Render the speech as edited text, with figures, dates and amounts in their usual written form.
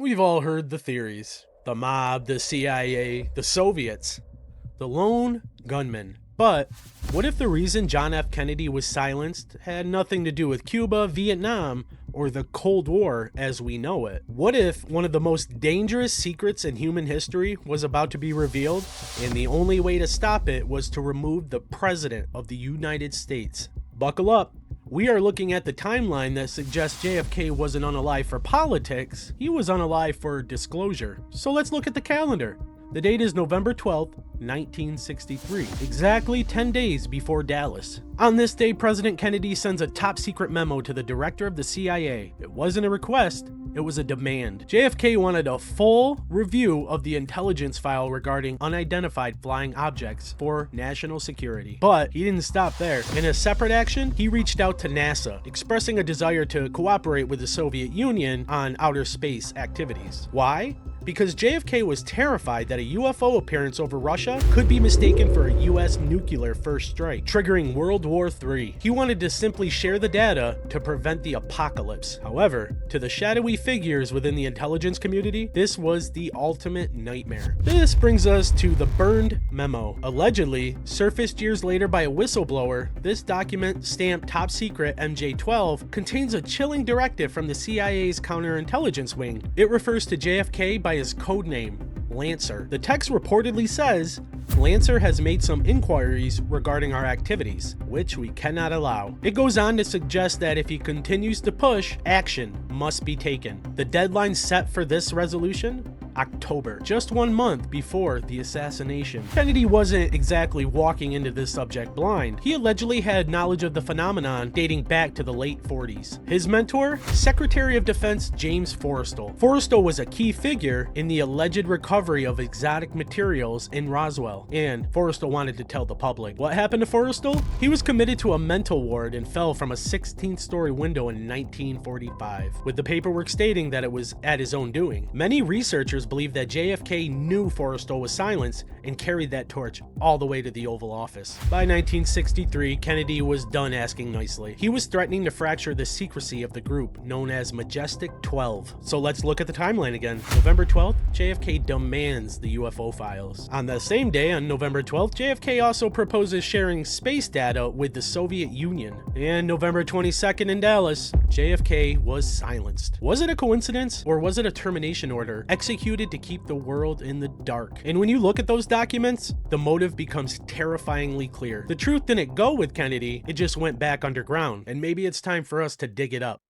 We've all heard the theories. The mob, the CIA, the Soviets, the lone gunman. But what if the reason John F. Kennedy was silenced had nothing to do with Cuba, Vietnam, or the Cold War as we know it? What if one of the most dangerous secrets in human history was about to be revealed, and the only way to stop it was to remove the President of the United States? Buckle up. We are looking at the timeline that suggests JFK wasn't unalive for politics, he was unalive for disclosure. So let's look at the calendar. The date is November 12th, 1963, exactly 10 days before Dallas. On this day, President Kennedy sends a top secret memo to the director of the CIA. It wasn't a request, it was a demand. JFK wanted a full review of the intelligence file regarding unidentified flying objects for national security. But he didn't stop there. In a separate action, he reached out to NASA, expressing a desire to cooperate with the Soviet Union on outer space activities. Why? Because JFK was terrified that a UFO appearance over Russia could be mistaken for a US nuclear first strike, triggering World War III. He wanted to simply share the data to prevent the apocalypse. However, to the shadowy figures within the intelligence community, this was the ultimate nightmare. This brings us to the burned memo. Allegedly, surfaced years later by a whistleblower, this document, stamped top secret MJ-12, contains a chilling directive from the CIA's counterintelligence wing. It refers to JFK by his code name, Lancer. The text reportedly says, Lancer has made some inquiries regarding our activities, which we cannot allow. It goes on to suggest that if he continues to push, action must be taken. The deadline set for this resolution? October, just 1 month before the assassination. Kennedy wasn't exactly walking into this subject blind. He allegedly had knowledge of the phenomenon dating back to the late 40s. His mentor, Secretary of Defense James Forrestal. Forrestal was a key figure in the alleged recovery of exotic materials in Roswell, and Forrestal wanted to tell the public. What happened to Forrestal? He was committed to a mental ward and fell from a 16th-story window in 1945, with the paperwork stating that it was at his own doing. Many researchers believe that JFK knew Forrestal was silenced and carried that torch all the way to the Oval Office. By 1963, Kennedy was done asking nicely. He was threatening to fracture the secrecy of the group known as Majestic 12. So let's look at the timeline again. November 12th, JFK demands the UFO files. On the same day, on November 12th, JFK also proposes sharing space data with the Soviet Union. And November 22nd in Dallas, JFK was silenced. Was it a coincidence, or was it a termination order executed to keep the world in the dark? And when you look at those documents, the motive becomes terrifyingly clear. The truth didn't go with Kennedy, it just went back underground, and maybe it's time for us to dig it up.